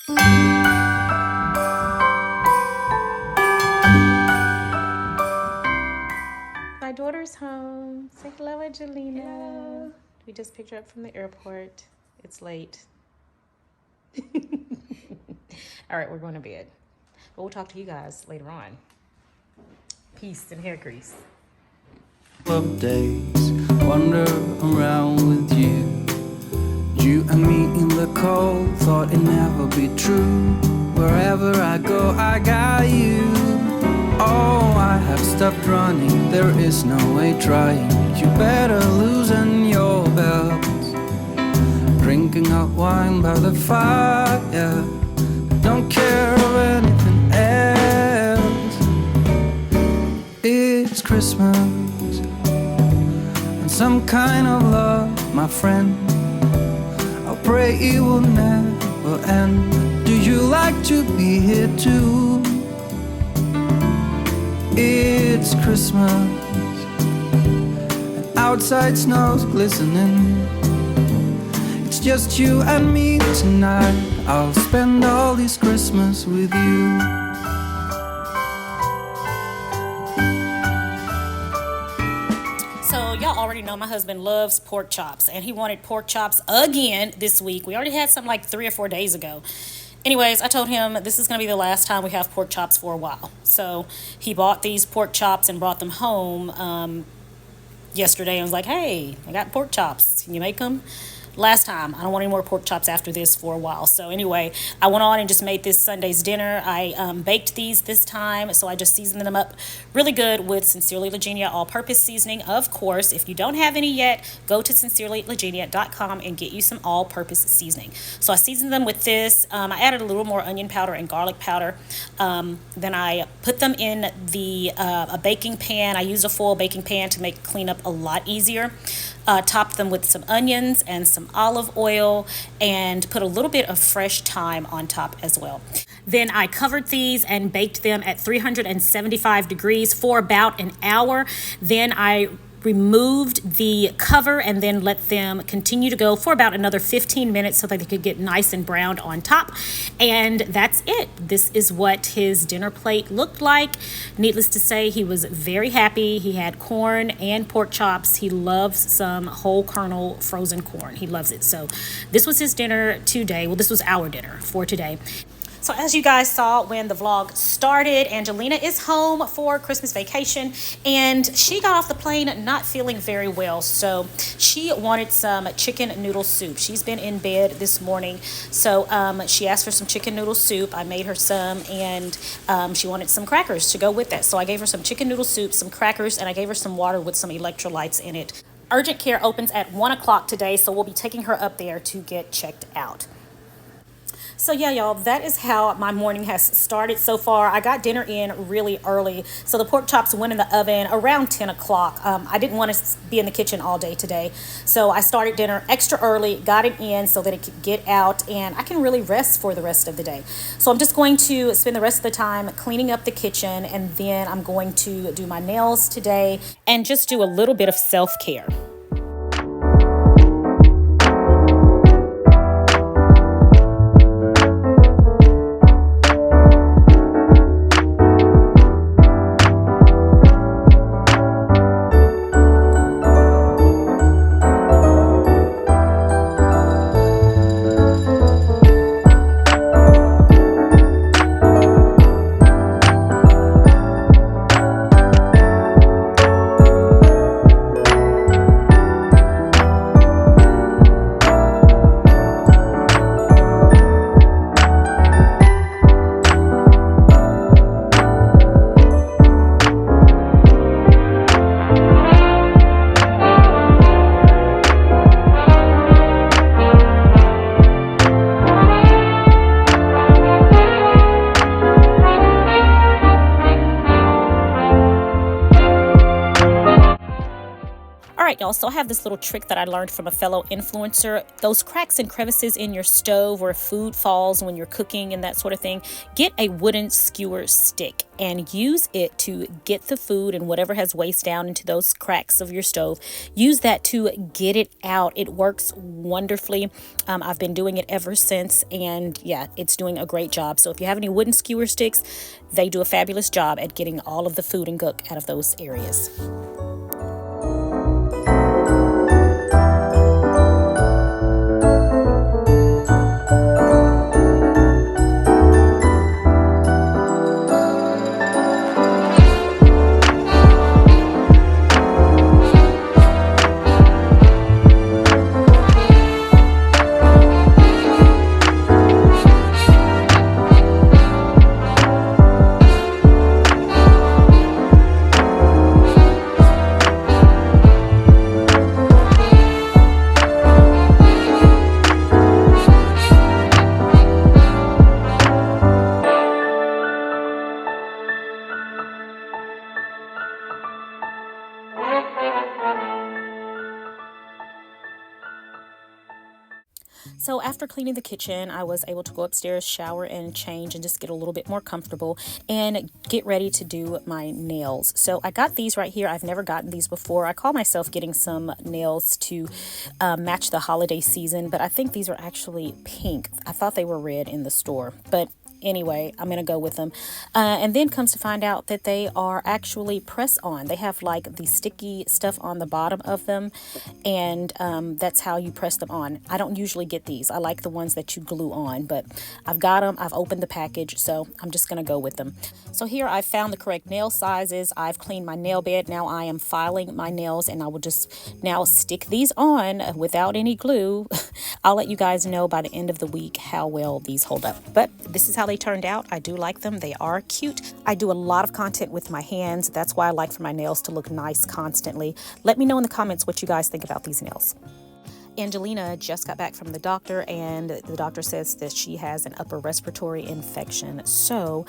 My daughter's home. Say hello, Angelina. Hello. We just picked her up from the airport. It's late. All right, we're going to bed. But we'll talk to you guys later on. Peace and hair grease. Of days wander around with you. You and me in the cold, thought it'd never be true. Wherever I go, I got you. Oh, I have stopped running, there is no way trying. You better loosen your belt. Drinking hot wine by the fire, don't care of anything else. It's Christmas and some kind of love, my friend. I pray it will never end. Do you like to be here too? It's Christmas and outside snow's glistening. It's just you and me tonight. I'll spend all this Christmas with you. So y'all already know my husband loves pork chops, and he wanted pork chops again this week. We already had some like 3 or 4 days ago. Anyways, I told him this is going to be the last time we have pork chops for a while. So he bought these pork chops and brought them home yesterday and was like, hey, I got pork chops. Can you make them? Last time. I don't want any more pork chops after this for a while. So anyway, I went on and just made this Sunday's dinner. I baked these this time, so I just seasoned them up really good with Sincerely Legenia all-purpose seasoning. Of course, if you don't have any yet, go to sincerelylegenia.com and get you some all-purpose seasoning. So I seasoned them with this. I added a little more onion powder and garlic powder. Then I put them in a baking pan. I used a foil baking pan to make cleanup a lot easier. Topped them with some onions and some olive oil and put a little bit of fresh thyme on top as well. Then I covered these and baked them at 375 degrees for about an hour. Then I removed the cover and then let them continue to go for about another 15 minutes so that they could get nice and browned on top. And that's it. This is what his dinner plate looked like. Needless to say, he was very happy. He had corn and pork chops. He loves some whole kernel frozen corn. He loves it. So this was his dinner today. Well, this was our dinner for today. So as you guys saw when the vlog started, Angelina is home for Christmas vacation, and she got off the plane not feeling very well. So she wanted some chicken noodle soup. She's been in bed this morning, so she asked for some chicken noodle soup. I made her some, and she wanted some crackers to go with that. So I gave her some chicken noodle soup, some crackers, and I gave her some water with some electrolytes in it. Urgent care opens at 1 o'clock today, so we'll be taking her up there to get checked out. So yeah, y'all, that is how my morning has started so far. I got dinner in really early. So the pork chops went in the oven around 10 o'clock. I didn't want to be in the kitchen all day today. So I started dinner extra early, got it in so that it could get out and I can really rest for the rest of the day. So I'm just going to spend the rest of the time cleaning up the kitchen, and then I'm going to do my nails today and just do a little bit of self-care. right, y'all, so I have this little trick that I learned from a fellow influencer. Those cracks and crevices in your stove where food falls when you're cooking and that sort of thing, get a wooden skewer stick and use it to get the food and whatever has waste down into those cracks of your stove. Use that to get it out. It works wonderfully. I've been doing it ever since, and yeah, it's doing a great job. So if you have any wooden skewer sticks, they do a fabulous job at getting all of the food and gook out of those areas. So after cleaning the kitchen, I was able to go upstairs, shower and change and just get a little bit more comfortable and get ready to do my nails. So I got these right here. I've never gotten these before. I call myself getting some nails to match the holiday season, but I think these are actually pink. I thought they were red in the store, but anyway, I'm gonna go with them, and then comes to find out that they are actually press on. They have like the sticky stuff on the bottom of them, and that's how you press them on. I don't usually get these. I like the ones that you glue on, but I've got them. I've opened the package, so I'm just gonna go with them. So here I found the correct nail sizes. I've cleaned my nail bed. Now I am filing my nails, and I will just now stick these on without any glue. I'll let you guys know by the end of the week how well these hold up, but this is how they turned out. I do like them. They are cute. I do a lot of content with my hands. That's why I like for my nails to look nice constantly. Let me know in the comments what you guys think about these nails. Angelina just got back from the doctor, and the doctor says that she has an upper respiratory infection. So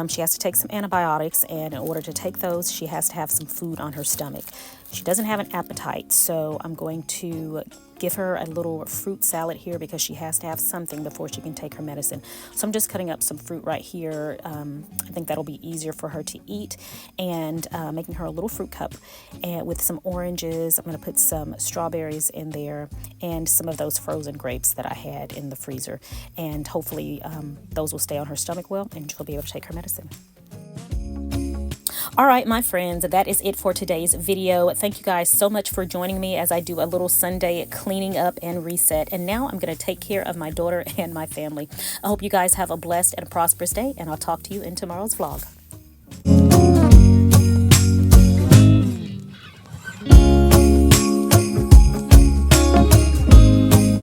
she has to take some antibiotics, and in order to take those, she has to have some food on her stomach. She doesn't have an appetite, so I'm going to give her a little fruit salad here because she has to have something before she can take her medicine. So I'm just cutting up some fruit right here. I think that'll be easier for her to eat, and making her a little fruit cup and with some oranges. I'm going to put some strawberries in there and some of those frozen grapes that I had in the freezer, and hopefully those will stay on her stomach well and she'll be able to take her medicine. All right, my friends, that is it for today's video. Thank you guys so much for joining me as I do a little Sunday cleaning up and reset. And now I'm going to take care of my daughter and my family. I hope you guys have a blessed and prosperous day, and I'll talk to you in tomorrow's vlog.